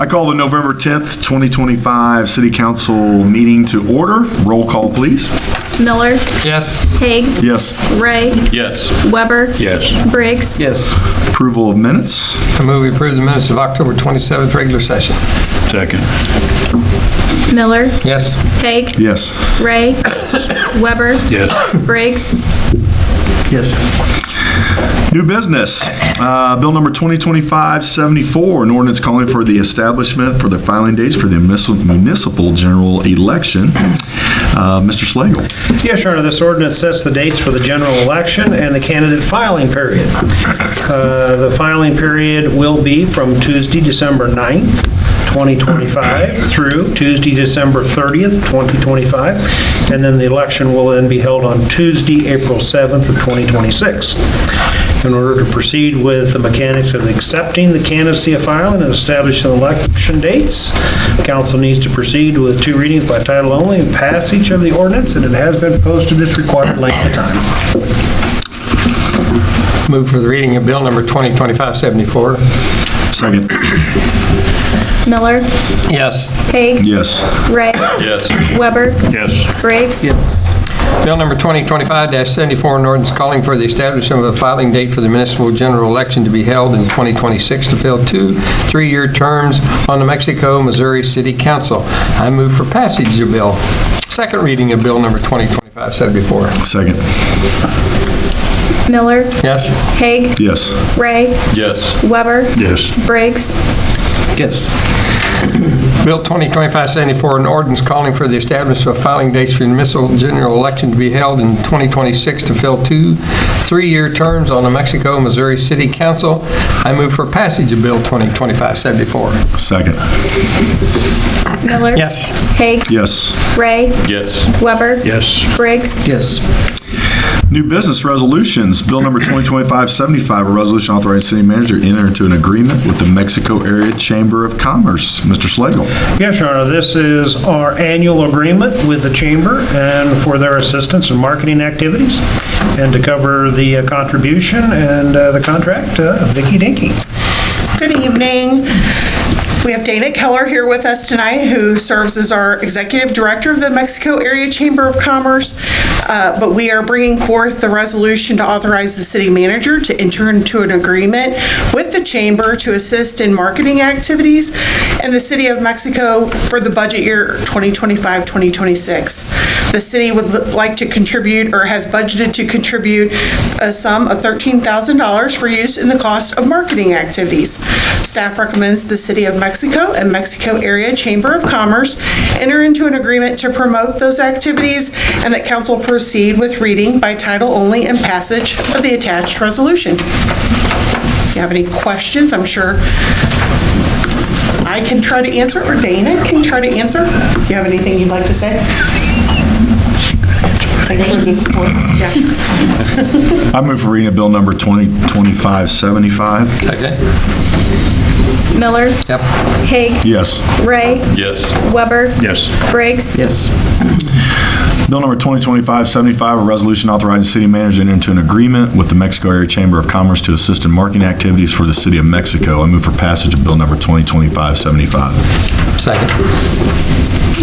I call the November 10th, 2025 City Council meeting to order. Roll call, please. Miller, Yes. Haig, Yes. Ray, Yes. Weber, Yes. Briggs, Yes. Approval of minutes. I move we approve the minutes of October 27th regular session. Second. Miller, Yes. Haig, Yes. Ray, Weber, Yes. Briggs, Yes. New business. Bill number 2025-74, an ordinance calling for the establishment for the filing dates for the municipal general election. Mr. Slagle. Yes, Your Honor, this ordinance sets the dates for the general election and the candidate filing period. The filing period will be from Tuesday, December 9th, 2025 through Tuesday, December 30th, 2025, and then the election will then be held on Tuesday, April 7th of 2026. In order to proceed with the mechanics of accepting the candidacy of filing and establishing election dates, council needs to proceed with 2 readings by title only and pass each of the ordinance, and it has been posted its required length of time. Move for the reading of bill number 2025-74. Second. Miller, Yes. Haig, Yes. Ray, Yes. Weber, Yes. Briggs, Bill number 2025-74, an ordinance calling for the establishment of a filing date for the municipal general election to be held in 2026 to fill 2 3-year terms on the Mexico, Missouri City Council. I move for passage of bill. Second reading of bill number 2025-74. Second. Miller, Yes. Haig, Yes. Ray, Yes. Weber, Yes. Briggs, Yes. Bill 2025-74, an ordinance calling for the establishment of filing dates for the municipal general election to be held in 2026 to fill 2 3-year terms on the Mexico, Missouri City Council. I move for passage of Bill 2025-74. Second. Miller, Yes. Haig, Yes. Ray, Yes. Weber, Yes. Briggs, Yes. New business resolutions. Bill number 2025-75, a resolution authorizing city manager to enter into an agreement with the Mexico Area Chamber of Commerce. Mr. Slagle. Yes, Your Honor, this is our annual agreement with the Chamber and for their assistance in marketing activities, and to cover the contribution and the contract, Vicky Dinky. Good evening. We have Dana Keller here with us tonight, who serves as our Executive Director of the Mexico Area Chamber of Commerce. But we are bringing forth the resolution to authorize the city manager to enter into an agreement with the Chamber to assist in marketing activities in the City of Mexico for the budget year 2025-2026. The city would like to contribute, or has budgeted to contribute, a sum of $13,000 for use in the cost of marketing activities. Staff recommends the City of Mexico and Mexico Area Chamber of Commerce enter into an agreement to promote those activities, and that council proceed with reading by title only and passage of the attached resolution. If you have any questions, I'm sure I can try to answer, or Dana can try to answer. If you have anything you'd like to say. Thanks for the support. Yeah. I move for reading of bill number 2025-75. Okay. Miller, Yep. Haig, Yes. Ray, Yes. Weber, Yes. Briggs, Yes. Bill number 2025-75, a resolution authorizing city manager to enter into an agreement with the Mexico Area Chamber of Commerce to assist in marketing activities for the city of Mexico. I move for passage of bill number 2025-75. Second.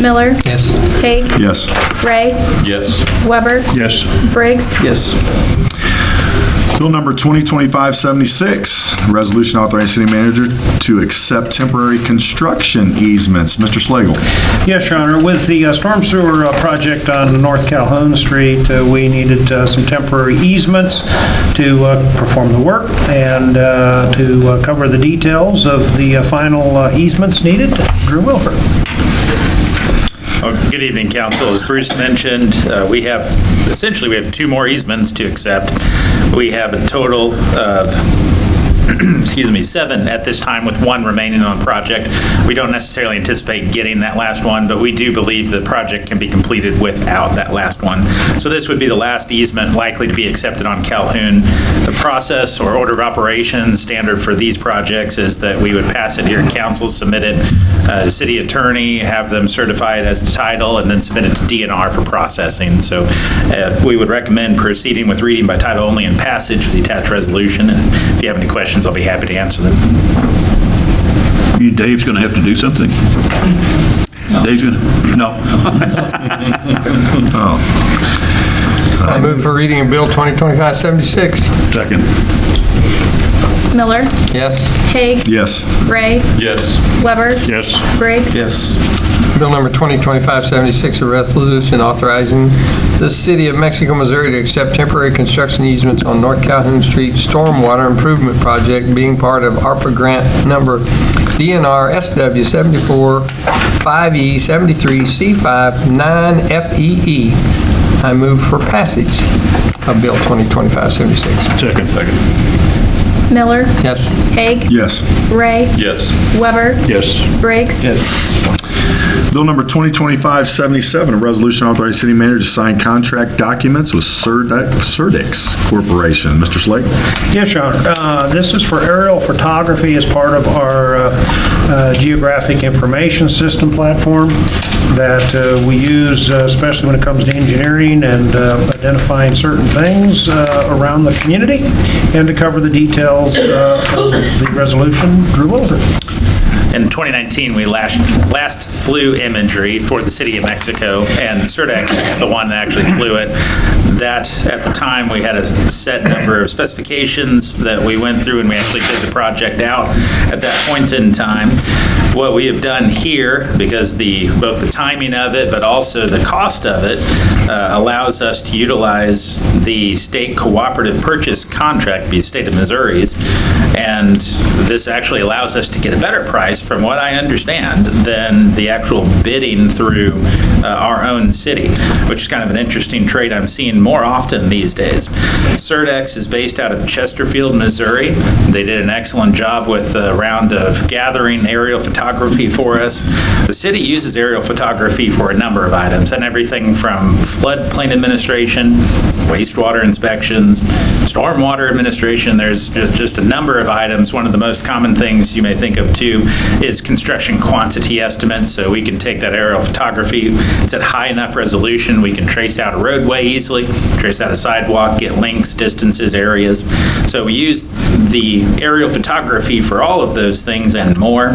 Miller, Yes. Haig, Yes. Ray, Yes. Weber, Yes. Briggs, Yes. Bill number 2025-76, a resolution authorizing city manager to accept temporary construction easements. Mr. Slagle. Yes, Your Honor, with the storm sewer project on North Calhoun Street, we needed some temporary easements to perform the work and to cover the details of the final easements needed. Drew Wilford. Good evening, council. As Bruce mentioned, we have 2 more easements to accept. We have a total of 7 at this time, with 1 remaining on project. We don't necessarily anticipate getting that last one, but we do believe the project can be completed without that last one. So this would be the last easement likely to be accepted on Calhoun. The process or order of operations standard for these projects is that we would pass it here at council, submit it to city attorney, have them certified as the title, and then submit it to DNR for processing. So we would recommend proceeding with reading by title only and passage of the attached resolution. And if you have any questions, I'll be happy to answer them. Dave's going to have to do something? Dave's going to, no. I move for reading of Bill 2025-76. Second. Miller, Yes. Haig, Yes. Ray, Yes. Weber, Yes. Briggs. Yes. Bill number 2025-76, a resolution authorizing the City of Mexico, Missouri to accept temporary construction easements on North Calhoun Street Stormwater Improvement Project being part of ARPA grant number DNR SW 74 5E 73 C5 9 FEE. I move for passage of Bill 2025-76. Second. Miller, Yes. Haig, Yes. Ray, Yes. Weber, Yes. Briggs. Bill number 2025-77, a resolution authorizing city manager to sign contract documents with Surdex Corporation. Mr. Slate? Yes, Your Honor. This is for aerial photography as part of our geographic information system platform that we use, especially when it comes to engineering and identifying certain things around the community, and to cover the details of the resolution. Drew Wilder. In 2019, we last flew imagery for the City of Mexico, and Surdex was the one that actually flew it. That, at the time, we had a set number of specifications that we went through, and we actually did the project out at that point in time. What we have done here, because both the timing of it, but also the cost of it, allows us to utilize the state cooperative purchase contract, the state of Missouri's, and this actually allows us to get a better price, from what I understand, than the actual bidding through our own city, which is kind of an interesting trait I'm seeing more often these days. Surdex is based out of Chesterfield, Missouri. They did an excellent job with a round of gathering aerial photography for us. The city uses aerial photography for a number of items, and everything from floodplain administration, wastewater inspections, stormwater administration. There's just a number of items. One of the most common things you may think of too is construction quantity estimates. So we can take that aerial photography, it's at high enough resolution, we can trace out a roadway easily, trace out a sidewalk, get links, distances, areas. So we use the aerial photography for all of those things and more.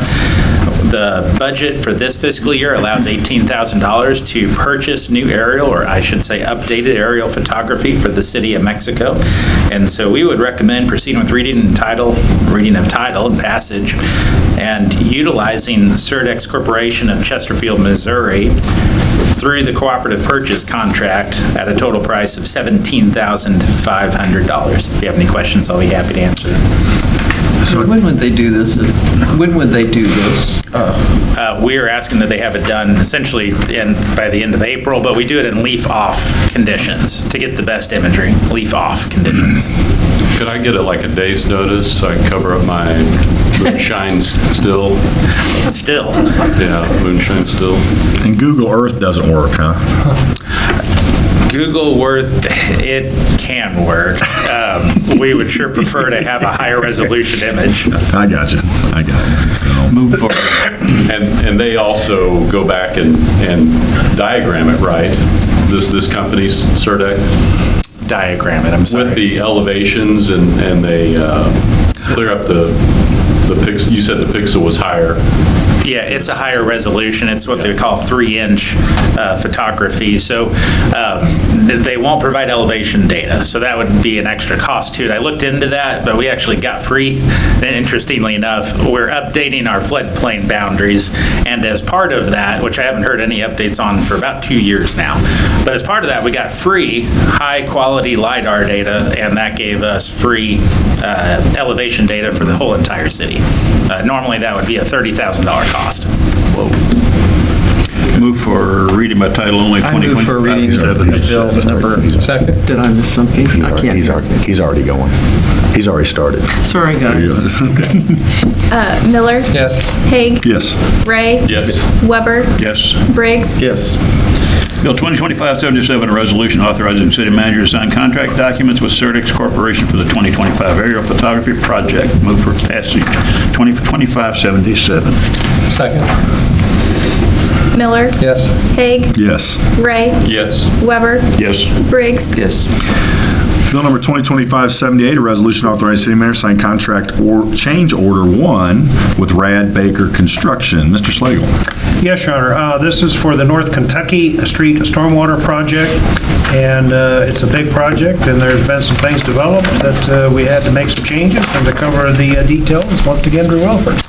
The budget for this fiscal year allows $18,000 to purchase new aerial, or I should say updated aerial photography for the City of Mexico. And so we would recommend proceeding with reading of title and passage, and utilizing Surdex Corporation of Chesterfield, Missouri through the cooperative purchase contract at a total price of $17,500. If you have any questions, I'll be happy to answer them. When would they do this? When would they do this? We are asking that they have it done essentially by the end of April, but we do it in leaf-off conditions to get the best imagery, leaf-off conditions. Could I get like a day's notice so I can cover up my moonshine still? Still. Yeah, moonshine still. And Google Earth doesn't work, huh? Google Earth, it can work. We would sure prefer to have a higher resolution image. I got you. So, Move forward. And they also go back and diagram it, right? This company's Surdex? Diagram it, I'm sorry. With the elevations and they clear up the pixel. You said the pixel was higher. Yeah, it's a higher resolution. It's what they call 3-inch photography. So they won't provide elevation data. So that would be an extra cost to it. I looked into that, but we actually got free. And interestingly enough, we're updating our floodplain boundaries. And as part of that, which I haven't heard any updates on for about 2 years now, but as part of that, we got free high-quality LiDAR data, and that gave us free elevation data for the whole entire city. Normally, that would be a $30,000 cost. Move for reading by title only, I move for reading of 2025. bill number. Second. Did I miss something? I can't. He's already going. He's already started. Sorry, guys. Miller, Yes. Haig, Yes. Ray, Yes. Weber, Yes. Briggs. Yes. Bill 2025-77, a resolution authorizing the city manager to sign contract documents with Surdex Corporation for the 2025 aerial photography project. Move for passage 2025-77. Second. Miller, Yes. Haig, Yes. Ray, Yes. Weber, Yes. Briggs. Yes. Bill number 2025-78, a resolution authorizing city manager to sign contract or change order 1 with Rad Baker Construction. Mr. Slagle. Yes, Your Honor. This is for the North Kentucky Street Stormwater Project, and it's a big project, and there's been some things developed that we had to make some changes, and to cover the details, once again, Drew Welford.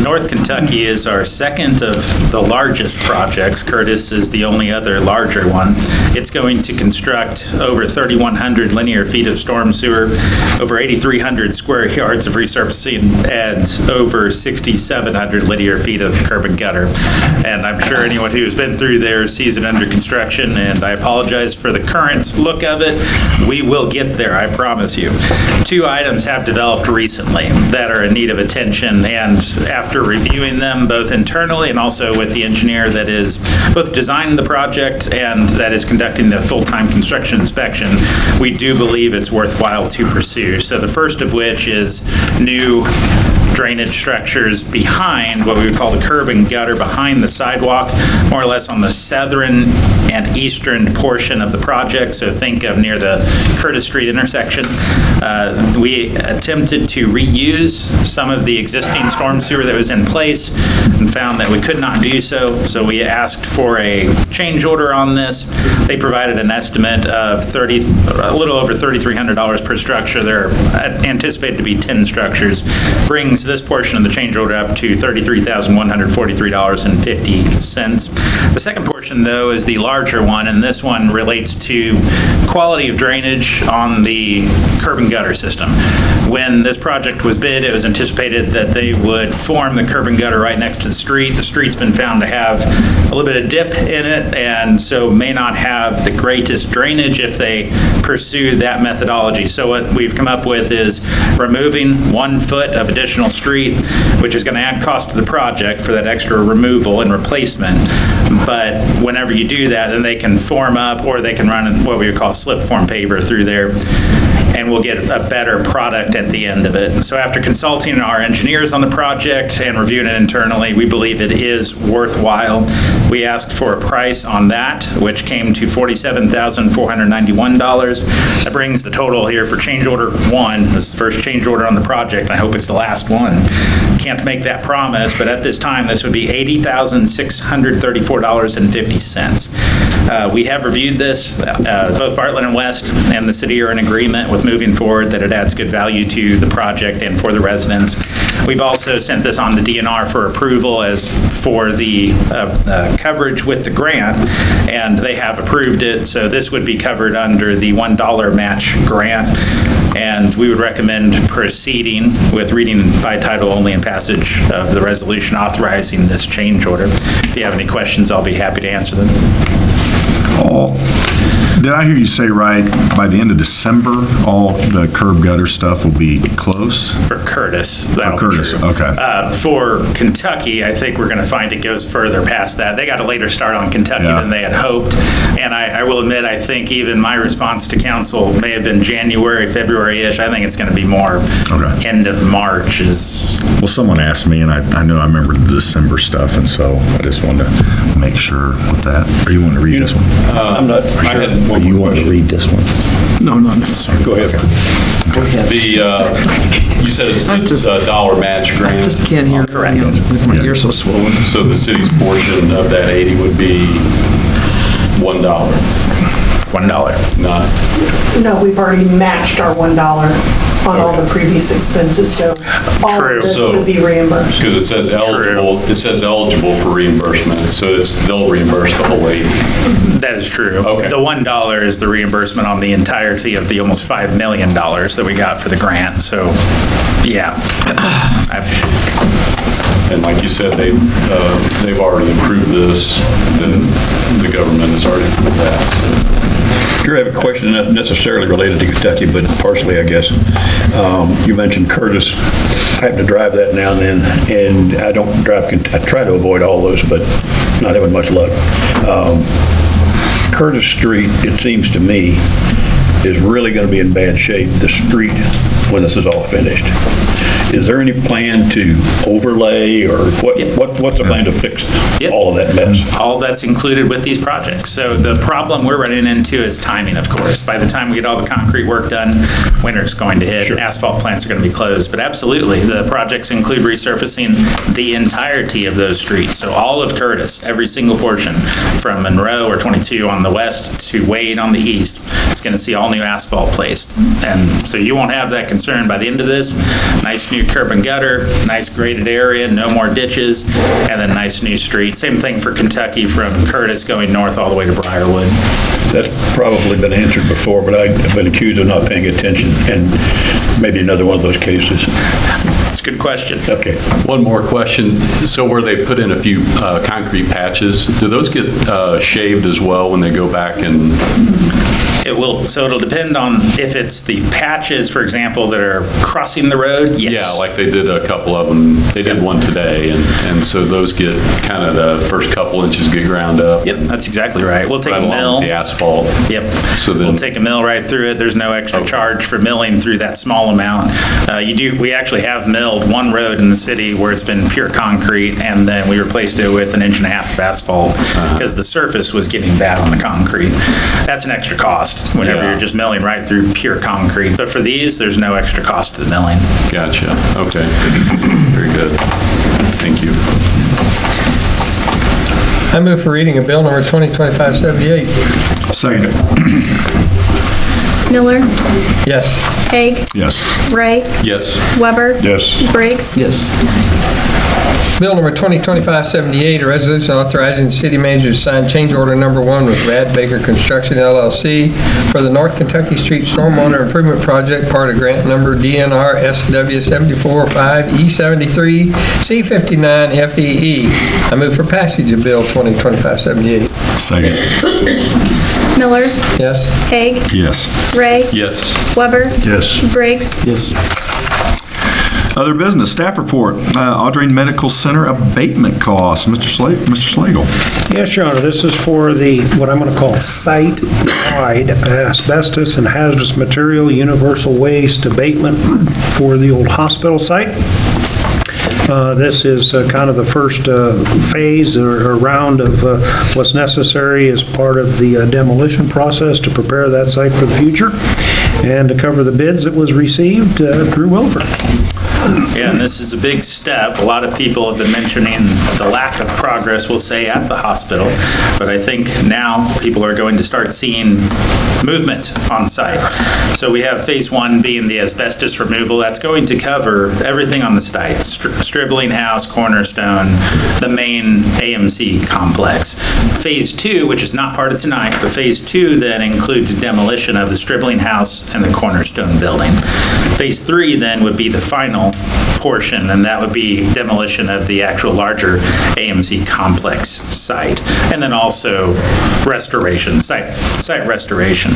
North Kentucky is our second of the largest projects. Curtis is the only other larger one. It's going to construct over 3,100 linear feet of storm sewer, over 8,300 square yards of resurfacing, and over 6,700 linear feet of curb and gutter. And I'm sure anyone who's been through there sees it under construction, and I apologize for the current look of it. We will get there, I promise you. 2 items have developed recently that are in need of attention, and after reviewing them both internally and also with the engineer that is both designing the project and that is conducting the full-time construction inspection, we do believe it's worthwhile to pursue. So the first of which is new drainage structures behind what we would call the curb and gutter behind the sidewalk, more or less on the southern and eastern portion of the project. So think of near the Curtis Street intersection. We attempted to reuse some of the existing storm sewer that was in place and found that we could not do so. So we asked for a change order on this. They provided an estimate of a little over $3,300 per structure. There are anticipated to be 10 structures. Brings this portion of the change order up to $33,143.50. The second portion, though, is the larger one, and this one relates to quality of drainage on the curb and gutter system. When this project was bid, it was anticipated that they would form the curb and gutter right next to the street. The street's been found to have a little bit of dip in it, and so may not have the greatest drainage if they pursue that methodology. So what we've come up with is removing 1 foot of additional street, which is going to add cost to the project for that extra removal and replacement. But whenever you do that, then they can form up, or they can run what we would call slip form paver through there, and we'll get a better product at the end of it. So after consulting our engineers on the project and reviewing it internally, we believe it is worthwhile. We asked for a price on that, which came to $47,491. That brings the total here for change order 1. This is the first change order on the project. I hope it's the last one. Can't make that promise, but at this time, this would be $80,634.50. We have reviewed this. Both Bartlett and West and the city are in agreement with moving forward, that it adds good value to the project and for the residents. We've also sent this on to DNR for approval as for the coverage with the grant, and they have approved it. So this would be covered under the $1 match grant, and we would recommend proceeding with reading by title only and passage of the resolution authorizing this change order. If you have any questions, I'll be happy to answer them. Did I hear you say right, by the end of December, all the curb gutter stuff will be close? For Curtis, that'll be Curtis, true. okay. For Kentucky, I think we're going to find it goes further past that. They got a later start on Kentucky Yeah. than they had hoped. And I will admit, I think even my response to council may have been January, February-ish. I think it's going to be more Okay. end of March is. Well, someone asked me, and I know I remember the December stuff, and so I just wanted to make sure with that. Or you want to read this one? I'm not. I had Or one you more want to question. read this one? No, not necessarily. Go ahead. You said it's the dollar match I grant, just can't hear. Correct. With my ear so swollen. so the city's portion of that 80 would be $1, $1. not, No, we've already matched our $1 on all the previous expenses, so all True. of this So- would be reimbursed. because it says eligible for reimbursement, so they'll reimburse the whole 80. That is true. Okay. The $1 is the reimbursement on the entirety of the almost $5 million that we got for the grant. So, yeah. And like you said, they've already approved this, then the government has already approved that. Drew, I have a question not necessarily related to Kentucky, but partially, I guess. You mentioned Curtis. I happen to drive that now and then, and I don't drive, I try to avoid all those, but not having much luck. Curtis Street, it seems to me, is really going to be in bad shape. The street when this is all finished. Is there any plan to overlay, or what's the plan to fix Yep. all of that mess? All that's included with these projects. So the problem we're running into is timing, of course. By the time we get all the concrete work done, winter's going to hit, Sure. asphalt plants are going to be closed. But absolutely, the projects include resurfacing the entirety of those streets. So all of Curtis, every single portion, from Monroe or 22 on the west to Wade on the east, it's going to see all new asphalt placed. And so you won't have that concern by the end of this. Nice new curb and gutter, nice graded area, no more ditches, and then nice new street. Same thing for Kentucky from Curtis going north all the way to Briarwood. That's probably been answered before, but I've been accused of not paying attention, and maybe another one of those cases. It's a good question. Okay. One more question. So where they put in a few concrete patches, do those get shaved as well when they go back and? It will, so it'll depend on if it's the patches, for example, that are crossing the road, yes. Yeah, like they did a couple of them. They did one today, and so those get kind of the first couple inches get ground up. Yep, that's exactly right. We'll take Right a along mill. with the asphalt. Yep. So then- We'll take a mill right through it. There's no extra charge for milling through that small amount. We actually have milled one road in the city where it's been pure concrete, and then we replaced it with 1.5 inches of asphalt because the surface was getting bad on the concrete. That's an extra cost whenever Yeah. you're just milling right through pure concrete. But for these, there's no extra cost to the milling. Gotcha. Okay. Very good. Thank you. I move for reading of bill number 2025-78. Second. Miller, Yes. Haig, Yes. Ray, Yes. Weber, Yes. Briggs, Yes. Bill number 2025-78, a resolution authorizing the city manager to sign change order number 1 with Rad Baker Construction LLC for the North Kentucky Street Stormwater Improvement Project, part of grant number DNR SW 745E73 C59 FEE. I move for passage of bill 2025-78. Second. Miller, Yes. Haig, Yes. Ray, Yes. Weber, Yes. Briggs, Yes. Other business, staff report, Audrain Medical Center abatement costs. Mr. Slagle. Yes, Your Honor, this is for the, what I'm going to call site-wide asbestos and hazardous material universal waste abatement for the old hospital site. This is kind of the first phase or round of what's necessary as part of the demolition process to prepare that site for the future. And to cover the bids that was received, Drew Wilford. Yeah, and this is a big step. A lot of people have been mentioning the lack of progress, we'll say, at the hospital. But I think now people are going to start seeing movement on site. So we have phase 1 being the asbestos removal. That's going to cover everything on the site. Stribling House, Cornerstone, the main AMC complex. Phase 2, which is not part of tonight, but phase 2 then includes demolition of the Stribling House and the Cornerstone building. Phase 3 then would be the final portion, and that would be demolition of the actual larger AMC complex site, and then also restoration, site restoration.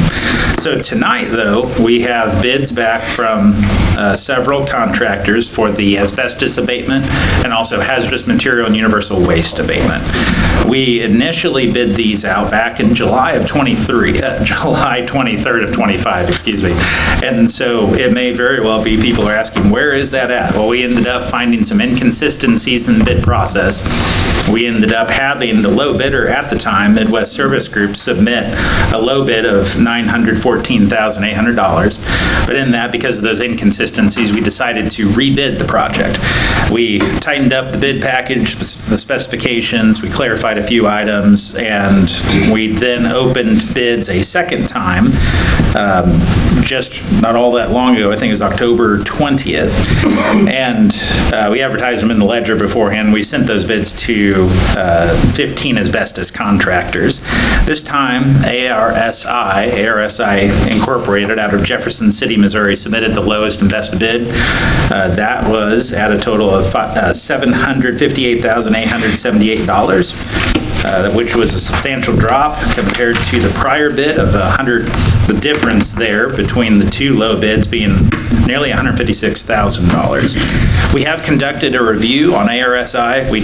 So tonight, though, we have bids back from several contractors for the asbestos abatement and also hazardous material and universal waste abatement. We initially bid these out back in July 23rd of 25, excuse me. And so it may very well be people are asking, where is that at? Well, we ended up finding some inconsistencies in the bid process. We ended up having the low bidder at the time, Midwest Service Group, submit a low bid of $914,800. But in that, because of those inconsistencies, we decided to rebid the project. We tightened up the bid package, the specifications, we clarified a few items, and we then opened bids a second time, just not all that long ago. I think it was October 20th. And we advertised them in the Ledger beforehand. We sent those bids to 15 asbestos contractors. This time, ARSI Incorporated out of Jefferson City, Missouri, submitted the lowest and best bid. That was at a total of $758,878. which was a substantial drop compared to the prior bid of 100. The difference there between the two low bids being nearly $156,000. We have conducted a review on ARSI. We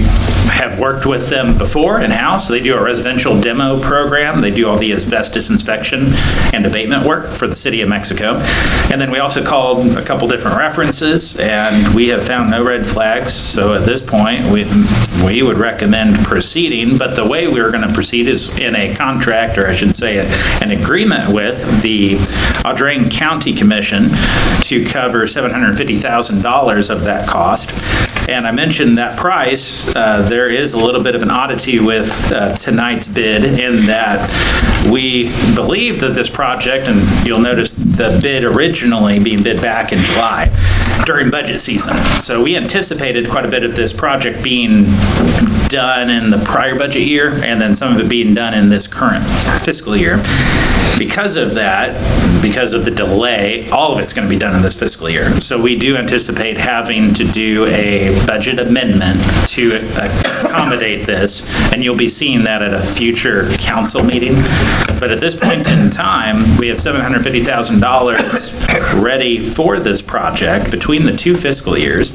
have worked with them before in-house. They do a residential demo program. They do all the asbestos inspection and abatement work for the city of Mexico. And then we also called a couple different references, and we have found no red flags. So at this point, we would recommend proceeding, but the way we're going to proceed is in a contract, or I should say an agreement with the Audrain County Commission to cover $750,000 of that cost. And I mentioned that price. There is a little bit of an oddity with tonight's bid in that we believe that this project, and you'll notice the bid originally being bid back in July during budget season. So we anticipated quite a bit of this project being done in the prior budget year, and then some of it being done in this current fiscal year. Because of that, because of the delay, all of it's going to be done in this fiscal year. So we do anticipate having to do a budget amendment to accommodate this, and you'll be seeing that at a future council meeting. But at this point in time, we have $750,000 ready for this project between the two fiscal years,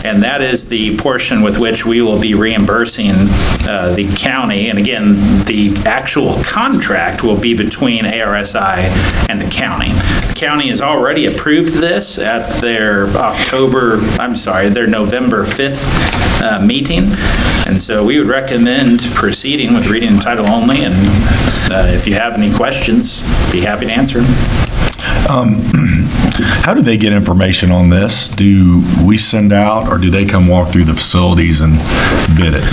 and that is the portion with which we will be reimbursing the county. And again, the actual contract will be between ARSI and the county. The county has already approved this at their their November 5th meeting. And so we would recommend proceeding with reading the title only. And if you have any questions, be happy to answer them. How do they get information on this? Do we send out, or do they come walk through the facilities and bid it?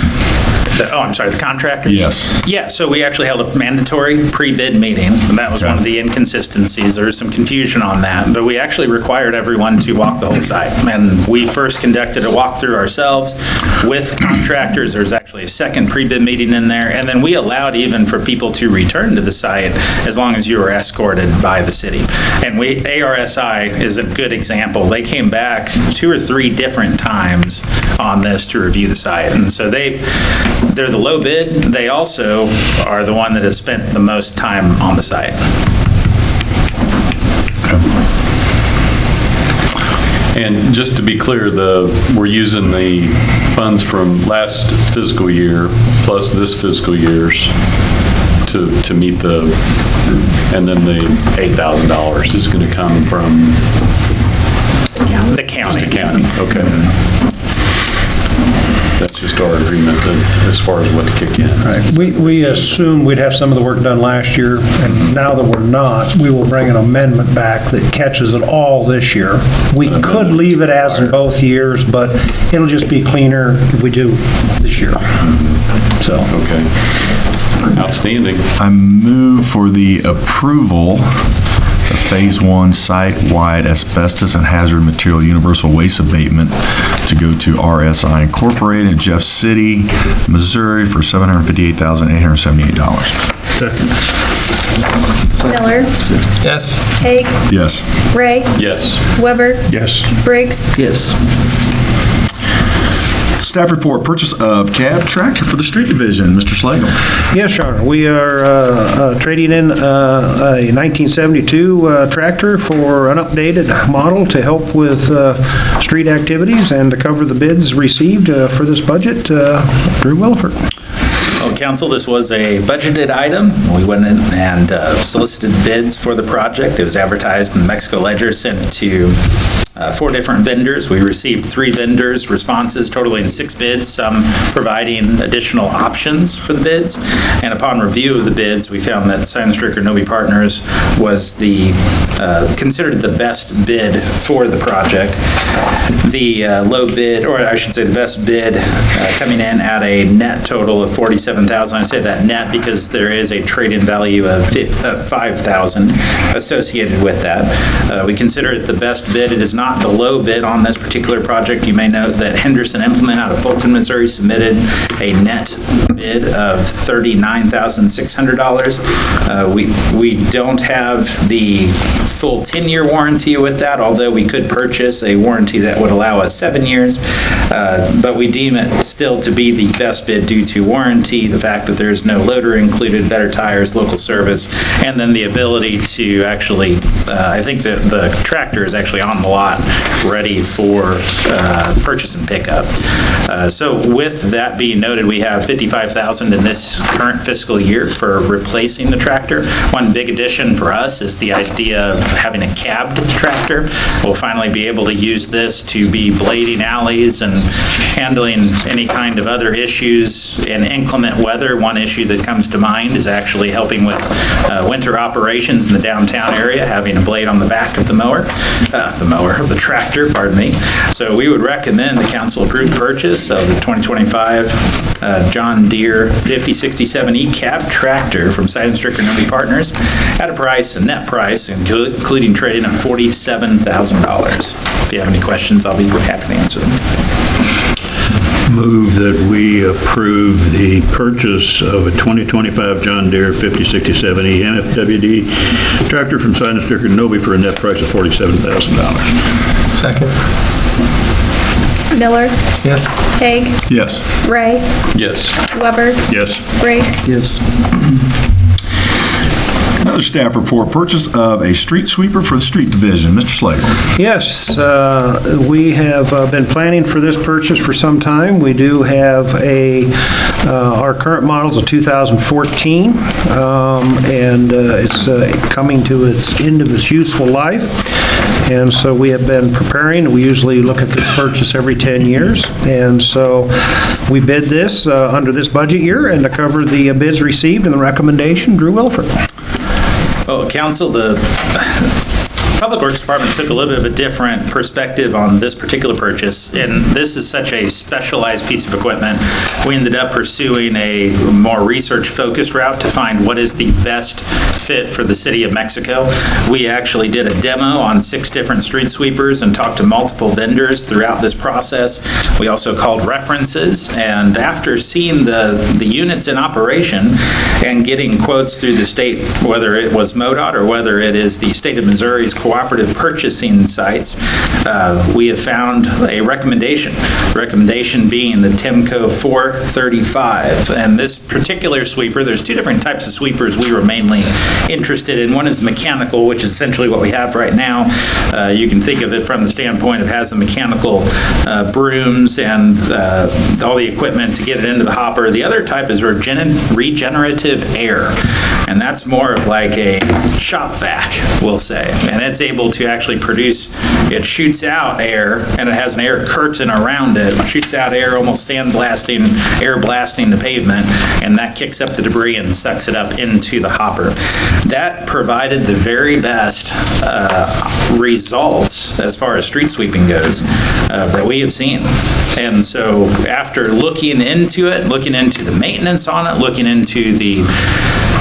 The contractors? Yes. Yeah, so we actually held a mandatory pre-bid meeting, and that was one of the inconsistencies. There was some confusion on that, but we actually required everyone to walk the whole site. And we first conducted a walkthrough ourselves with contractors. There was actually a second pre-bid meeting in there, and then we allowed even for people to return to the site as long as you were escorted by the city. And ARSI is a good example. They came back 2 or 3 different times on this to review the site. And so they're the low bid. They also are the one that has spent the most time on the site. And just to be clear, we're using the funds from last fiscal year plus this fiscal year's to meet and then the $8,000 is going to come from The county. the county. Okay. That's just our agreement then, as far as what to kick in. We assumed we'd have some of the work done last year, and now that we're not, we will bring an amendment back that catches it all this year. We could leave it as in both years, but it'll just be cleaner if we do this year. So. Okay. Outstanding. I move for the approval of Phase 1 site-wide asbestos and hazard material universal waste abatement to go to RSI Incorporated in Jeff City, Missouri for $758,878. Second. Miller, Yes. Haig, Yes. Ray, Yes. Weber, Yes. Briggs, Yes. Staff report, purchase of cab tractor for the street division. Mr. Slagle. Yes, Your Honor. We are trading in a 1972 tractor for an updated model to help with street activities and to cover the bids received for this budget. Drew Wilford. Well, Council, this was a budgeted item. We went in and solicited bids for the project. It was advertised in the Mexico Ledger, sent to 4 different vendors. We received 3 vendors' responses, totaling 6 bids, some providing additional options for the bids. And upon review of the bids, we found that Simon Stricker Nobe Partners was considered the best bid for the project. The low bid, or I should say the best bid, coming in at a net total of $47,000. I say that net because there is a trade-in value of $5,000 associated with that. We consider it the best bid. It is not the low bid on this particular project. You may note that Henderson Implement out of Fulton, Missouri submitted a net bid of $39,600. We don't have the full 10-year warranty with that, although we could purchase a warranty that would allow us 7 years. but we deem it still to be the best bid due to warranty, the fact that there's no loader included, better tires, local service, and then the ability to actually, I think that the tractor is actually on the lot, ready for purchase and pickup. So with that being noted, we have $55,000 in this current fiscal year for replacing the tractor. One big addition for us is the idea of having a cabbed tractor. We'll finally be able to use this to be blading alleys and handling any kind of other issues in inclement weather. One issue that comes to mind is actually helping with winter operations in the downtown area, having a blade on the back of the tractor, pardon me. So we would recommend the council approve purchase of the 2025 John Deere 5067E cab tractor from Simon Stricker Nomi Partners at a net price, including trade-in of $47,000. If you have any questions, I'll be happy to answer them. Move that we approve the purchase of a 2025 John Deere 5067E NFWD tractor from Simon Stricker Nobi for a net price of $47,000. Second. Miller, Yes. Haig, Yes. Ray, Yes. Weber, Yes. Briggs. Yes. Another staff report, purchase of a street sweeper for the street division. Mr. Slagle. Yes, we have been planning for this purchase for some time. We do have our current model's a 2014, and it's coming to its end of its useful life. And so we have been preparing. We usually look at this purchase every 10 years. And so we bid this under this budget year, and to cover the bids received and the recommendation, Drew Wilford. Well, Council, the Public Works Department took a little bit of a different perspective on this particular purchase, and this is such a specialized piece of equipment. We ended up pursuing a more research-focused route to find what is the best fit for the city of Mexico. We actually did a demo on 6 different street sweepers and talked to multiple vendors throughout this process. We also called references, and after seeing the units in operation and getting quotes through the state, whether it was MoDOT or whether it is the state of Missouri's cooperative purchasing sites, we have found a recommendation being the Temco 435. And this particular sweeper, there's 2 different types of sweepers we were mainly interested in. One is mechanical, which is essentially what we have right now. You can think of it from the standpoint of has the mechanical brooms and all the equipment to get it into the hopper. The other type is regenerative air, and that's more of like a shop vac, we'll say. And it's able to actually produce, it shoots out air, and it has an air curtain around it, shoots out air, almost sandblasting, air blasting the pavement, and that kicks up the debris and sucks it up into the hopper. That provided the very best results as far as street sweeping goes that we have seen. And so after looking into it, looking into the maintenance on it, looking into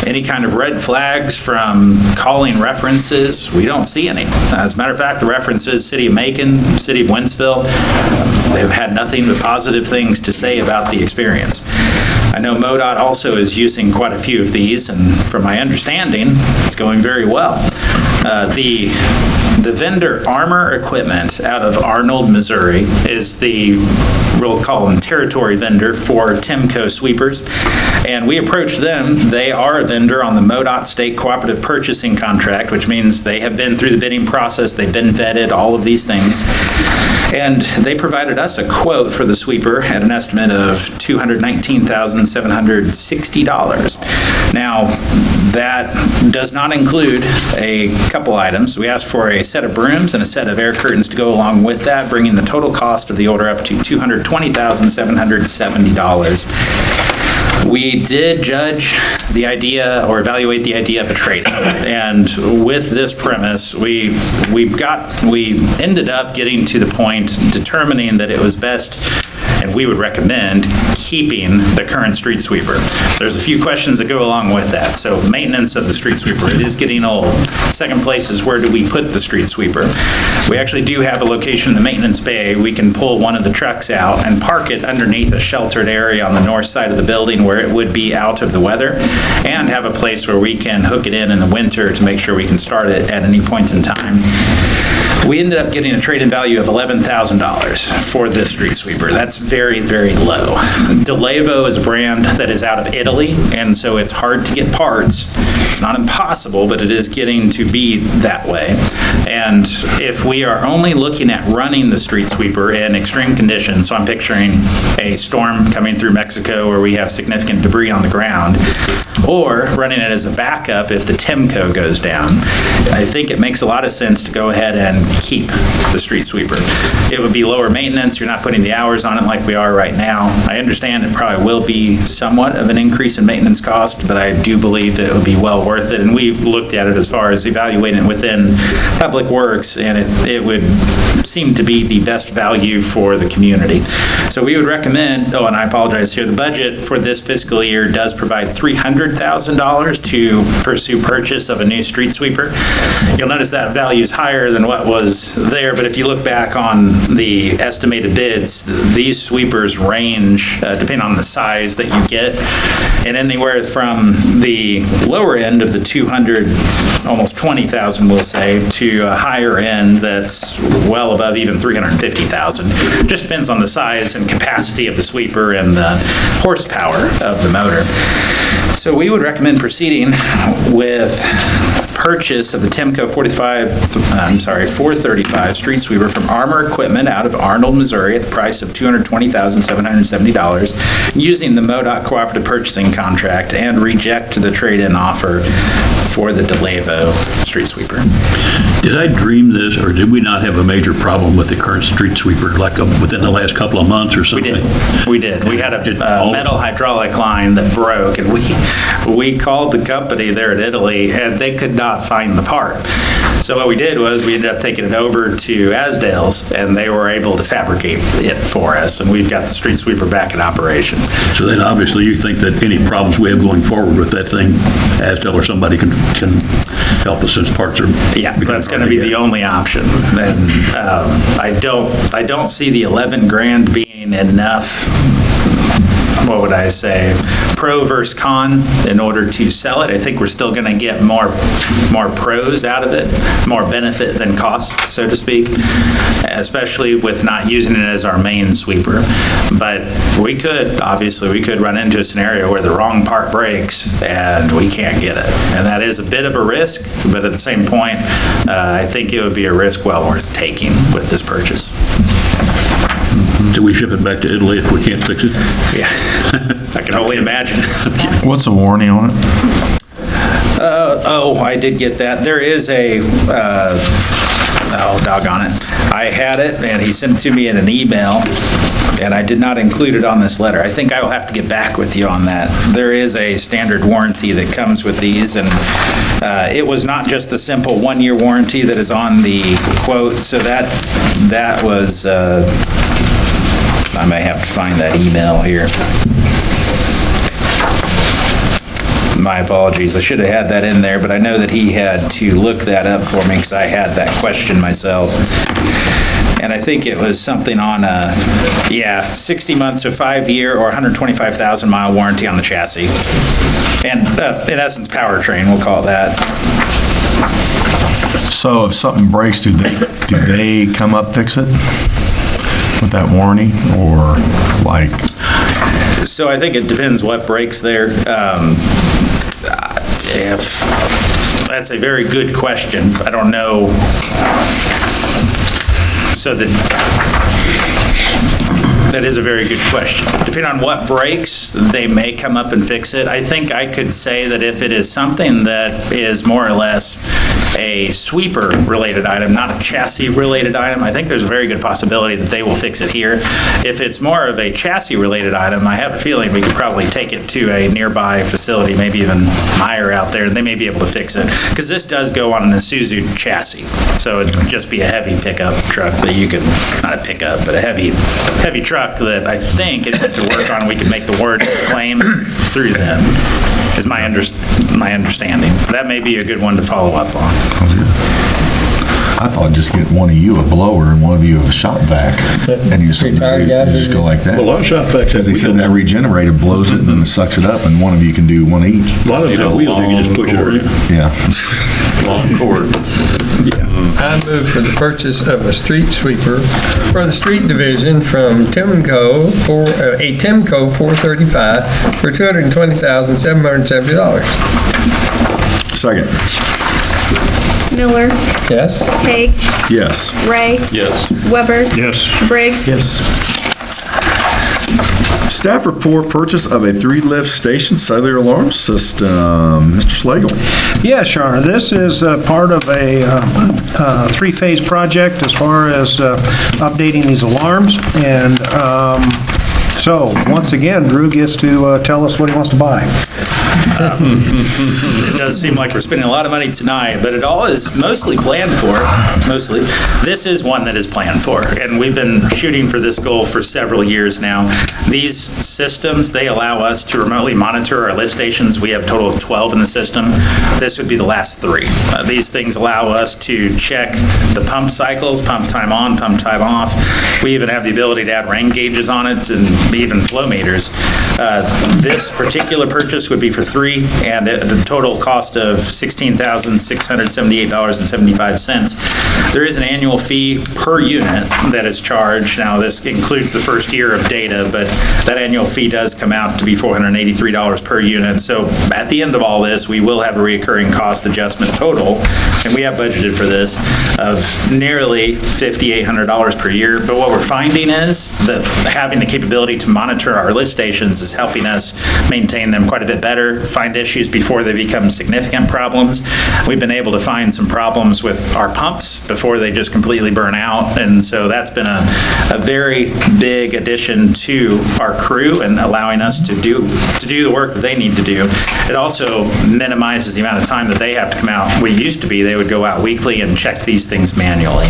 any kind of red flags from calling references, we don't see any. As a matter of fact, the references, City of Macon, City of Wentzville, they've had nothing but positive things to say about the experience. I know MoDOT also is using quite a few of these, and from my understanding, it's going very well. The vendor Armor Equipment out of Arnold, Missouri is we'll call them territory vendor for Temco sweepers, and we approached them. They are a vendor on the MoDOT State Cooperative Purchasing Contract, which means they have been through the bidding process, they've been vetted, all of these things. And they provided us a quote for the sweeper at an estimate of $219,760. Now, that does not include a couple items. We asked for a set of brooms and a set of air curtains to go along with that, bringing the total cost of the order up to $220,770. We did judge the idea or evaluate the idea of a trade-in. And with this premise, we ended up getting to the point determining that it was best, and we would recommend keeping the current street sweeper. There's a few questions that go along with that. So maintenance of the street sweeper, it is getting old. Second place is where do we put the street sweeper? We actually do have a location in the maintenance bay. We can pull one of the trucks out and park it underneath a sheltered area on the north side of the building where it would be out of the weather, and have a place where we can hook it in the winter to make sure we can start it at any point in time. We ended up getting a trade-in value of $11,000 for this street sweeper. That's very, very low. DeLevo is a brand that is out of Italy, and so it's hard to get parts. It's not impossible, but it is getting to be that way. And if we are only looking at running the street sweeper in extreme conditions, so I'm picturing a storm coming through Mexico where we have significant debris on the ground, or running it as a backup if the Timco goes down, I think it makes a lot of sense to go ahead and keep the street sweeper. It would be lower maintenance, you're not putting the hours on it like we are right now. I understand it probably will be somewhat of an increase in maintenance cost, but I do believe it would be well worth it. And we looked at it as far as evaluating it within Public Works, and it would seem to be the best value for the community. So we would recommend, and I apologize here, the budget for this fiscal year does provide $300,000 to pursue purchase of a new street sweeper. You'll notice that value is higher than what was there, but if you look back on the estimated bids, these sweepers range, depending on the size that you get, and anywhere from the lower end of the 200, almost 20,000 we'll say, to a higher end that's well above even 350,000. Just depends on the size and capacity of the sweeper and the horsepower of the motor. So we would recommend proceeding with purchase of the Timco 435 street sweeper from Armor Equipment out of Arnold, Missouri at the price of $220,770 using the MoDOT cooperative purchasing contract, and reject the trade-in offer for the DeLevo street sweeper. Did I dream this, or did we not have a major problem with the current street sweeper, like within the last couple of months or something? We did. We had a metal hydraulic line that broke, and we called the company there in Italy, and they could not find the part. So what we did was we ended up taking it over to Asdale's, and they were able to fabricate it for us, and we've got the street sweeper back in operation. So then obviously you think that any problems we have going forward with that thing, Asdale or somebody can help us since parts are... Yeah, that's going to be the only option. And I don't see the 11 grand being enough, what would I say, pro versus con in order to sell it. I think we're still going to get more pros out of it, more benefit than cost, so to speak, especially with not using it as our main sweeper. But we could run into a scenario where the wrong part breaks and we can't get it. And that is a bit of a risk, but at the same point, I think it would be a risk well worth taking with this purchase. Do we ship it back to Italy if we can't fix it? Yeah, I can only imagine. What's the warranty on it? I did get that. There is a, doggone it. I had it, and he sent it to me in an email, and I did not include it on this letter. I think I will have to get back with you on that. There is a standard warranty that comes with these, and it was not just the simple 1-year warranty that is on the quote, so that was, I may have to find that email here. My apologies. I should have had that in there, but I know that he had to look that up for me because I had that question myself. And I think it was something on 60 months, a 5-year or 125,000 mile warranty on the chassis. And in essence, powertrain, we'll call it that. So if something breaks, do they come up, fix it with that warranty, or like? So I think it depends what breaks there. If that's a very good question. I don't know. So that is a very good question. Depending on what breaks, they may come up and fix it. I think I could say that if it is something that is more or less a sweeper-related item, not a chassis-related item, I think there's a very good possibility that they will fix it here. If it's more of a chassis-related item, I have a feeling we could probably take it to a nearby facility, maybe even Meyer out there, and they may be able to fix it. Because this does go on an Isuzu chassis, so it'd just be a heavy pickup truck that you could, not a pickup, but a heavy truck that I think it'd have to work on. We could make the warranty claim through them, is my understanding. That may be a good one to follow up on. I thought just get one of you a blower and one of you a shop vac. And you Retired guys just go like that. Well, a lot of shop vacs have Because he said that wheels. regenerator blows it and then it sucks it up and one of you can do one each. A lot of them have wheels, you can just push it around. Yeah. Long cord. I move for the purchase of a street sweeper for the street division from Timco for, a Timco 435 for $220,770. Second. Miller, Yes? Haig, Yes. Ray, Yes. Weber, Yes. Briggs. Yes. Staff report purchase of a 3-lift station cellular alarm system. Mr. Slagle. Yeah, Shar, this is part of a 3-phase project as far as updating these alarms. And so, once again, Drew gets to tell us what he wants to buy. It does seem like we're spending a lot of money tonight, but it all is mostly planned for, mostly. This is one that is planned for, and we've been shooting for this goal for several years now. These systems, they allow us to remotely monitor our lift stations. We have a total of 12 in the system. This would be the last 3. These things allow us to check the pump cycles, pump time on, pump time off. We even have the ability to add rain gauges on it and even flow meters. This particular purchase would be for 3, and at the total cost of $16,678.75. There is an annual fee per unit that is charged. Now, this includes the first year of data, but that annual fee does come out to be $483 per unit. So at the end of all this, we will have a recurring cost adjustment total, and we have budgeted for this, of nearly $5,800 per year. But what we're finding is that having the capability to monitor our lift stations is helping us maintain them quite a bit better, find issues before they become significant problems. We've been able to find some problems with our pumps before they just completely burn out, and so that's been a very big addition to our crew and allowing us to do the work that they need to do. It also minimizes the amount of time that they have to come out. We used to be, they would go out weekly and check these things manually.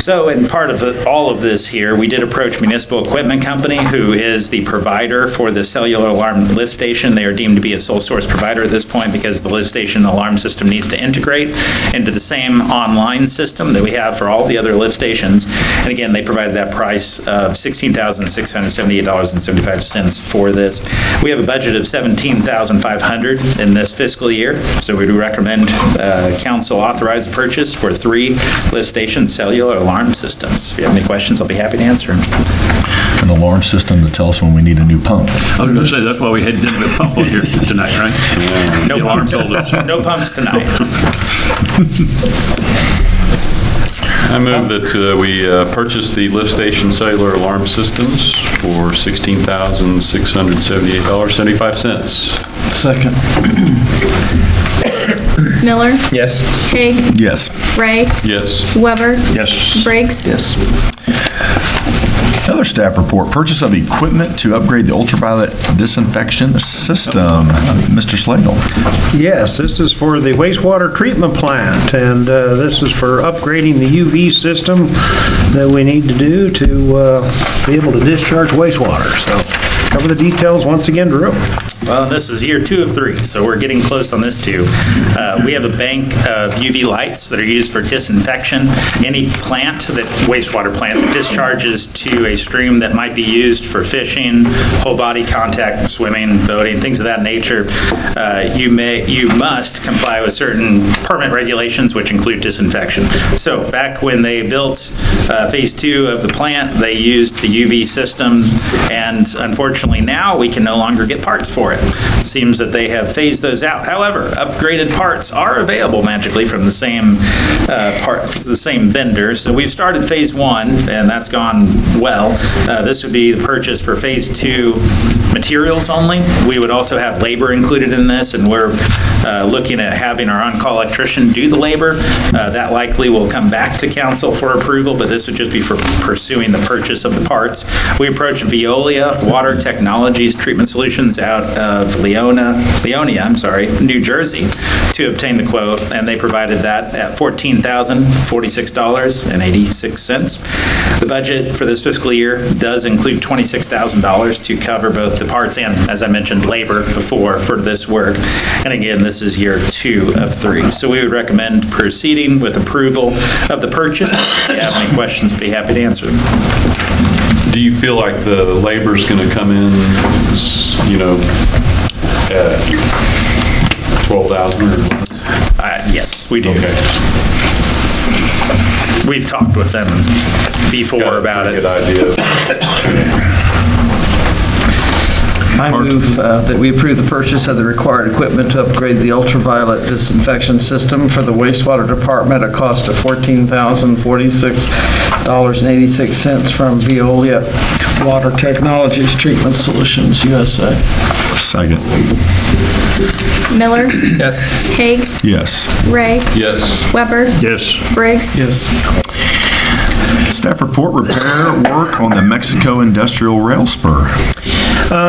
So in part of all of this here, we did approach Municipal Equipment Company, who is the provider for the cellular alarm lift station. They are deemed to be a sole source provider at this point because the lift station alarm system needs to integrate into the same online system that we have for all the other lift stations. And again, they provided that price of $16,678.75 for this. We have a budget of $17,500 in this fiscal year, so we do recommend council authorize the purchase for 3 lift station cellular alarm systems. If you have any questions, I'll be happy to answer them. An alarm system to tell us when we need a new pump. I was going to say, that's why we didn't have a pump on here tonight, right? No The alarm pumps. told us. No pumps tonight. I move that we purchase the lift station cellular alarm systems for $16,678.75. Second. Miller, Yes? Haig, Yes. Ray, Yes. Weber, Yes. Briggs. Yes. Another staff report, purchase of equipment to upgrade the ultraviolet disinfection system. Mr. Slagle. Yes, this is for the wastewater treatment plant, and this is for upgrading the UV system that we need to do to be able to discharge wastewater. So cover the details once again, Drew. Well, this is year 2 of 3, so we're getting close on this too. We have a bank of UV lights that are used for disinfection. Any wastewater plant that discharges to a stream that might be used for fishing, whole body contact, swimming, boating, things of that nature, you must comply with certain permit regulations, which include disinfection. So back when they built phase 2 of the plant, they used the UV system, and unfortunately now we can no longer get parts for it. Seems that they have phased those out. However, upgraded parts are available magically from the same vendor. So we've started phase 1, and that's gone well. This would be the purchase for phase 2 materials only. We would also have labor included in this, and we're looking at having our on-call electrician do the labor. That likely will come back to council for approval, but this would just be for pursuing the purchase of the parts. We approached Veolia Water Technologies Treatment Solutions out of Leonia, New Jersey, to obtain the quote, and they provided that at $14,046.86. The budget for this fiscal year does include $26,000 to cover both the parts and, as I mentioned, labor before for this work. And again, this is year 2 of 3. So we would recommend proceeding with approval of the purchase. If you have any questions, be happy to answer them. Do you feel like the labor's going to come in, at 12,000 or less? Yes, we do. Okay. We've talked with them before about it. Good idea. I move that we approve the purchase of the required equipment to upgrade the ultraviolet disinfection system for the wastewater department at a cost of $14,046.86 from Veolia Water Technologies Treatment Solutions, USA. Second. Miller, Yes. Hague, Yes. Ray, Yes. Weber, Yes. Briggs. Yes. Staff report repair work on the Mexico Industrial Rail Spur.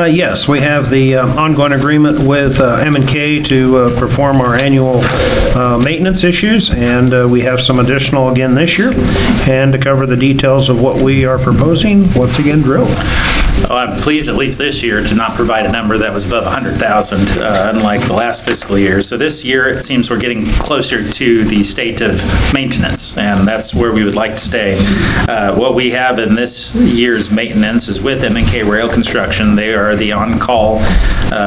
Yes, we have the ongoing agreement with M&K to perform our annual maintenance issues, and we have some additional again this year. And to cover the details of what we are proposing, once again, Drew. Well, I'm pleased at least this year to not provide a number that was above 100,000, unlike the last fiscal year. So this year, it seems we're getting closer to the state of maintenance, and that's where we would like to stay. What we have in this year's maintenance is with M&K Rail Construction. They are the on-call,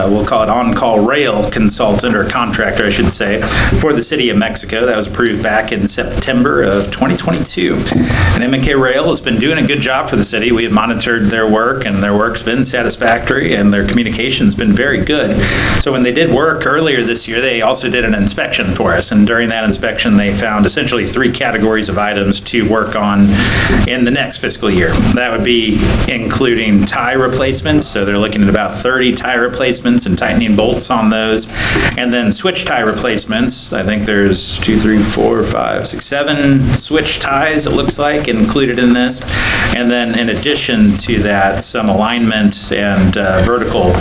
we'll call it on-call rail consultant, or contractor, I should say, for the City of Mexico. That was approved back in September of 2022. And M&K Rail has been doing a good job for the city. We have monitored their work, and their work's been satisfactory, and their communication's been very good. So when they did work earlier this year, they also did an inspection for us, and during that inspection, they found essentially 3 categories of items to work on in the next fiscal year. That would be including tie replacements, so they're looking at about 30 tie replacements and tightening bolts on those, and then switch tie replacements. I think there's 2, 3, 4, 5, 6, 7 switch ties, it looks like, included in this. And then in addition to that, some alignment and vertical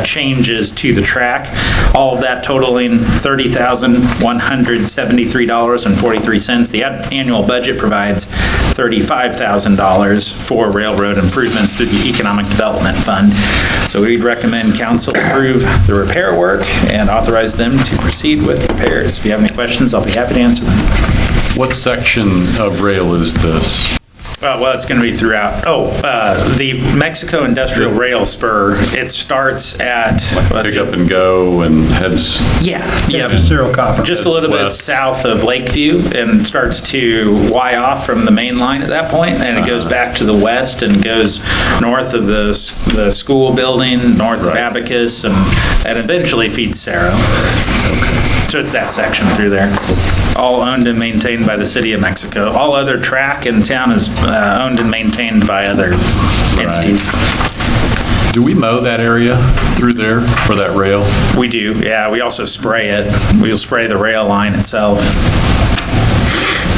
changes to the track. All of that totaling $30,173.43. The annual budget provides $35,000 for railroad improvements through the Economic Development Fund. So we'd recommend council approve the repair work and authorize them to proceed with repairs. If you have any questions, I'll be happy to answer them. What section of rail is this? Well, it's going to be throughout. The Mexico Industrial Rail Spur, it starts at... Pick up and go and heads... Yeah. Cyril Coffer. Just a little bit west. south of Lakeview, and starts to Y off from the main line at that point, and it goes back to the west and goes north of the school building, north of Right. Abacus, and eventually feeds Cerro. So it's that section through there. All owned and maintained by the City of Mexico. All other track in town is owned and maintained by other entities. Do we mow that area through there for that rail? We do, yeah. We also spray it. We'll spray the rail line itself.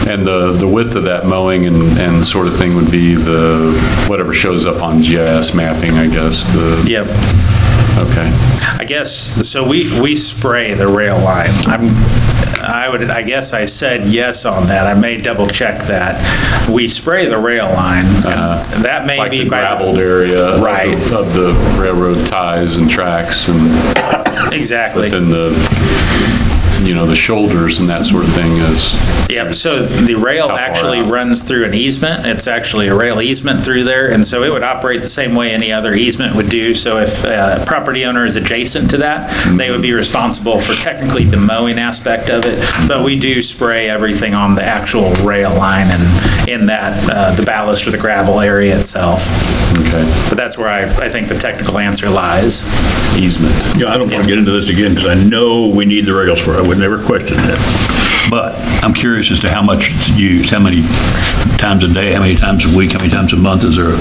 And the width of that mowing and sort of thing would be the, whatever shows up on GIS mapping, I guess, Yep. okay. I guess, so we spray the rail line. I guess I said yes on that. I may double check that. We spray the rail line. and That may Like be the by... gravelled area Right. of the railroad ties and tracks and Exactly. then the shoulders and that sort of thing is... Yep, so the rail How far actually out? runs through an easement. It's actually a rail easement through there, and so it would operate the same way any other easement would do. So if a property owner is adjacent to that, they would be responsible for technically the mowing aspect of it, but we do spray everything on the actual rail line and in that, the ballast or the gravel area itself. Okay. But that's where I think the technical answer lies. Easement. Yeah, I don't want to get into this again because I know we need the rail spur. I would never question that. But I'm curious as to how much it's used, how many times a day, how many times a week, how many times a month is there?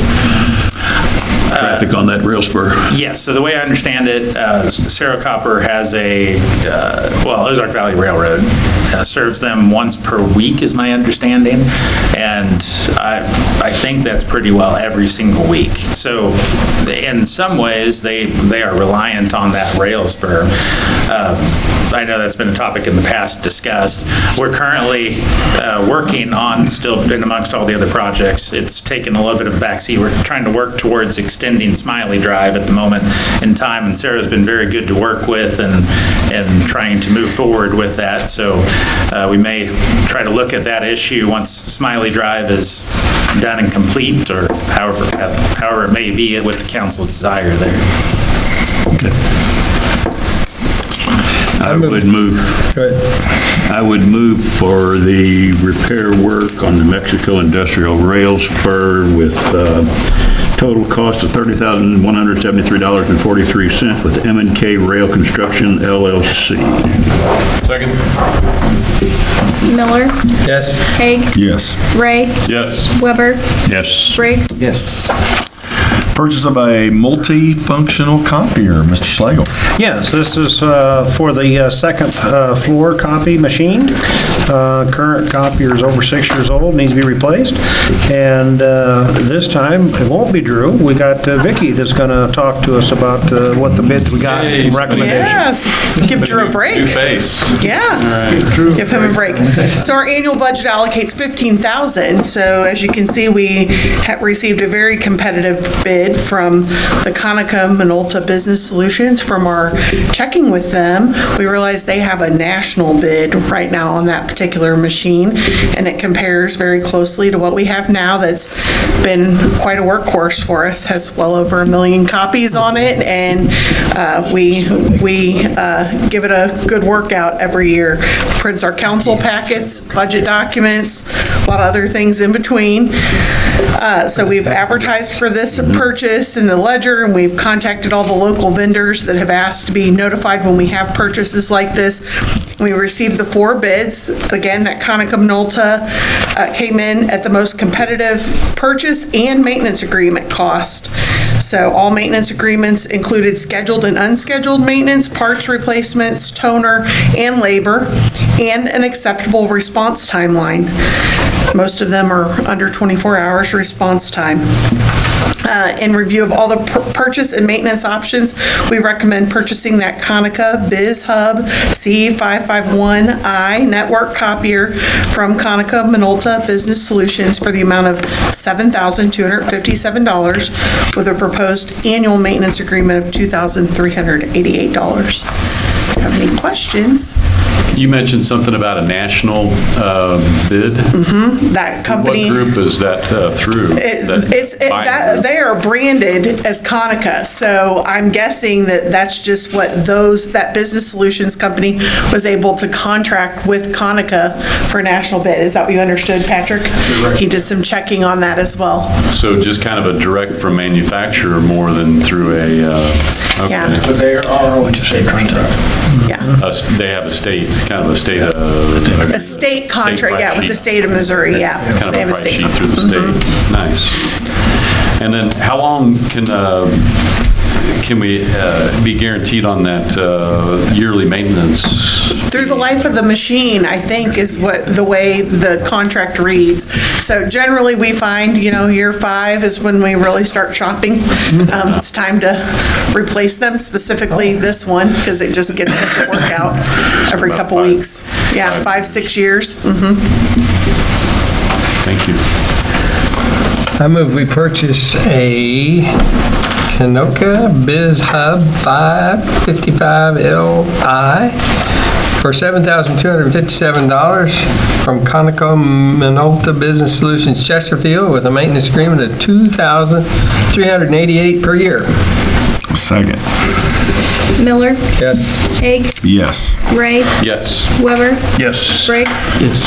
traffic on that rail spur? Yes, so the way I understand it, Cerro Copper has Ozark Valley Railroad serves them once per week, is my understanding, and I think that's pretty well every single week. So in some ways, they are reliant on that rail spur. I know that's been a topic in the past discussed. We're currently working on, still in amongst all the other projects, it's taken a little bit of a backseat. We're trying to work towards extending Smiley Drive at the moment in time, and Sarah's been very good to work with and trying to move forward with that. So we may try to look at that issue once Smiley Drive is done and complete, or however it may be with the council's desire there. I would move for the repair work on the Mexico Industrial Rail Spur with total cost of $30,173.43 with M&K Rail Construction LLC. Second? Miller, Yes. Haig, Yes. Ray, Yes. Weber, Yes. Briggs. Yes. Purchase of a multifunctional copier, Mr. Schlegel. Yes, this is for the second floor copy machine. Current copier is over 6 years old, needs to be replaced. And this time, it won't be Drew. We got Vicky that's going to talk to us about what the bids we got and recommendations. Yes, give Drew a break. New face. Yeah, give him a break. So our annual budget allocates $15,000. So as you can see, we have received a very competitive bid from the Conica Minolta Business Solutions. From our checking with them, we realized they have a national bid right now on that particular machine, and it compares very closely to what we have now. That's been quite a workhorse for us, has well over 1 million copies on it, and we give it a good workout every year. Prints our council packets, budget documents, a lot of other things in between. So we've advertised for this purchase in the ledger, and we've contacted all the local vendors that have asked to be notified when we have purchases like this. We received the 4 bids. Again, that Conica Minolta came in at the most competitive purchase and maintenance agreement cost. So all maintenance agreements included scheduled and unscheduled maintenance, parts replacements, toner, and labor, and an acceptable response timeline. Most of them are under 24 hours response time. In review of all the purchase and maintenance options, we recommend purchasing that Conica BizHub C551i network copier from Conica Minolta Business Solutions for the amount of $7,257 with a proposed annual maintenance agreement of $2,388. If you have any questions? You mentioned something about a national bid? That company. What group is that through? They are branded as Conica, so I'm guessing that that's just what that Business Solutions company was able to contract with Conica for a national bid. Is that what you understood, Patrick? Right. He did some checking on that as well. So just kind of a direct from manufacturer more than through a, okay. Yeah. But they are what you say, contract. Yeah. They have a state, kind of a state. A state contract, yeah, with the state of Missouri, yeah. Kind They of have a price sheet through the state. Nice. And then how long can we be guaranteed on that yearly maintenance? Through the life of the machine, I think, is the way the contract reads. So generally, we find, year 5 is when we really start shopping. It's time to replace them, specifically this one, because it just gets such a workout every couple weeks. Yeah, 5-6 years. Thank you. I move we purchase a Conica BizHub 555Li for $7,257 from Conica Minolta Business Solutions Chesterfield with a maintenance agreement of $2,388 per year. Second. Miller, Yes. Haig, Yes. Ray, Yes. Weber, Yes. Briggs. Yes.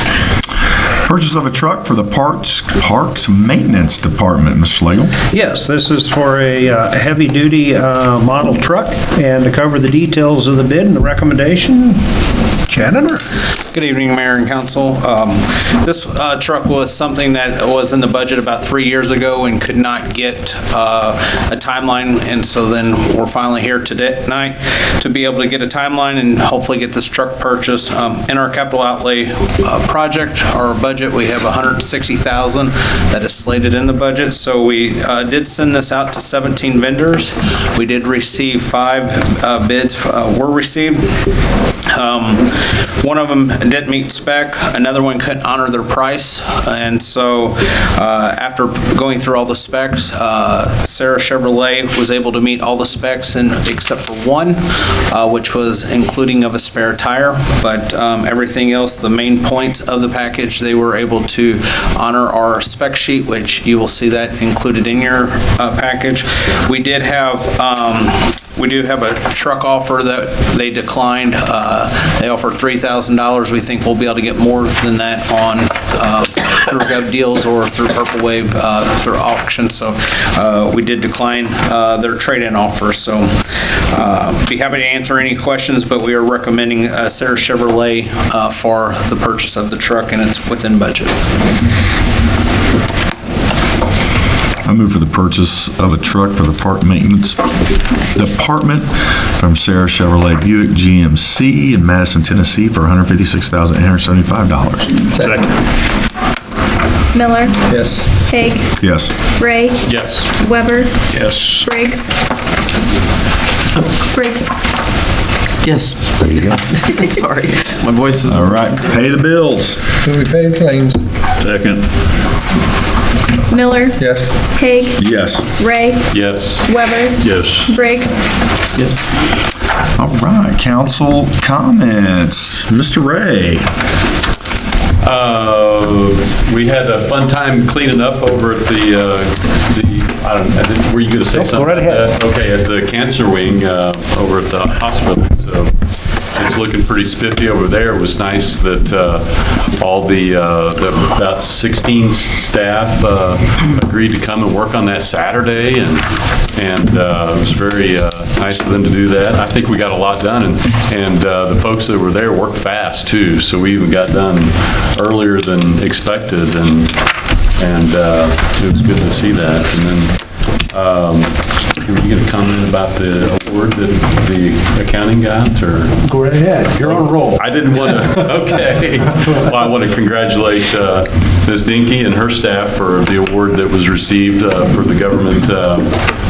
Purchase of a truck for the Parks Maintenance Department, Mr. Schlegel. Yes, this is for a heavy-duty model truck, and to cover the details of the bid and the recommendation, Shannon? Good evening, Mayor and Council. This truck was something that was in the budget about 3 years ago and could not get a timeline, and so then we're finally here tonight to be able to get a timeline and hopefully get this truck purchased. In our capital outlay project, our budget, we have $160,000 that is slated in the budget, so we did send this out to 17 vendors. We did receive 5 bids were received. One of them didn't meet spec, another one couldn't honor their price, and so after going through all the specs, Sarah Chevrolet was able to meet all the specs except for one, which was including of a spare tire, but everything else, the main points of the package, they were able to honor our spec sheet, which you will see that included in your package. We do have a truck offer that they declined. They offered $3,000. We think we'll be able to get more than that on through Gov Deals or through Purple Wave through auction. So we did decline their trade-in offer. So be happy to answer any questions, but we are recommending Sarah Chevrolet for the purchase of the truck, and it's within budget. I move for the purchase of a truck for the park maintenance department from Sarah Chevrolet Buick GMC in Madison, Tennessee for $156,875. Second. Miller, Yes. Haig, Yes. Ray, Yes. Weber, Yes. Briggs. Briggs. Yes. There you go. Sorry, my voice is... All right, pay the bills. Do we pay claims? Second. Miller, Yes. Haig, Yes. Ray, Yes. Weber, Yes. Briggs. Yes. All right, council comments. Mr. Ray. We had a fun time cleaning up over at I don't know, were you going to say something? Go right ahead. Okay, at the cancer wing over at the hospital. So it's looking pretty spiffy over there. It was nice that all the about 16 staff agreed to come and work on that Saturday, and it was very nice of them to do that. I think we got a lot done, and the folks that were there worked fast too, so we even got done earlier than expected, and it was good to see that. And then, were you going to comment about the award that the accounting got, or? Go right ahead. You're on a roll. I didn't want to, okay. Well, I want to congratulate Ms. Dinky and her staff for the award that was received for the Government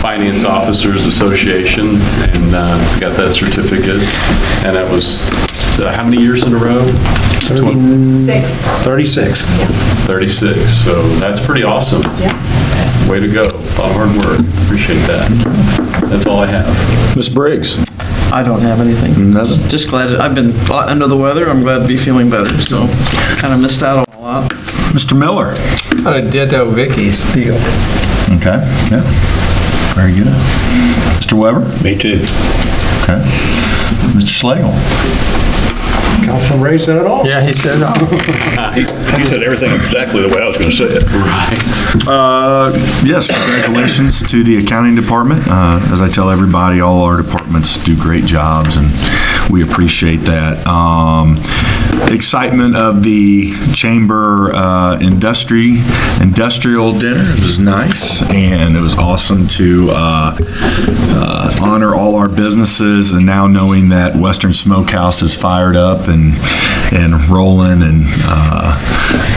Finance Officers Association, and got that certificate. And that was, how many years in a row? 36. 36, so that's pretty awesome. Way to go. A lot of hard work. Appreciate that. That's all I have. Ms. Briggs. I don't have anything. Nothing. Just glad, I've been under the weather, I'm glad to be feeling better, so kind of missed out on a lot. Mr. Miller. I ditto Vicky's deal. Okay, yeah. Very good. Mr. Weber? Me too. Okay. Mr. Slagle? Councilman Ray said it all. Yeah, he said, oh. He said everything exactly the way I was going to say it. Yes, congratulations to the accounting department. As I tell everybody, all our departments do great jobs, and we appreciate that. Excitement of the chamber industrial dinner. It was nice, and it was awesome to honor all our businesses, and now knowing that Western Smokehouse is fired up and rolling, and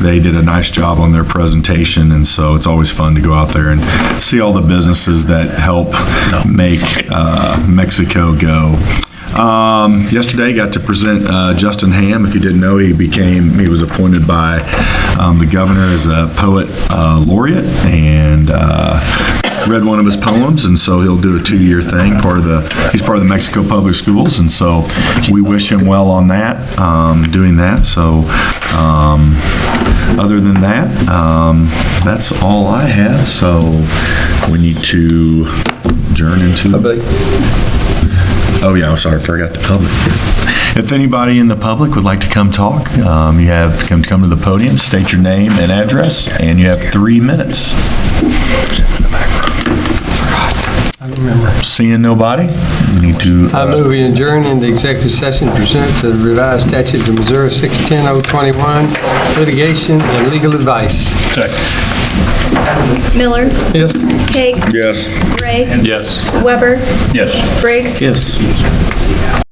they did a nice job on their presentation, and so it's always fun to go out there and see all the businesses that help make Mexico go. Yesterday, got to present Justin Ham. If you didn't know, he was appointed by the governor as a poet laureate, and read one of his poems, and so he'll do a 2-year thing. He's part of the Mexico Public Schools, and so we wish him well on that, doing that. So other than that, that's all I have. So we need to adjourn into... Oh, yeah, sorry, I forgot the public. If anybody in the public would like to come talk, you have to come to the podium, state your name and address, and you have 3 minutes. Seeing nobody, we need to. I move we adjourn into executive session pursuant to the revised statutes of Missouri 610-021, litigation and legal advice. Miller. Yes. Haig. Yes. Ray. Yes. Weber. Yes. Briggs. Yes.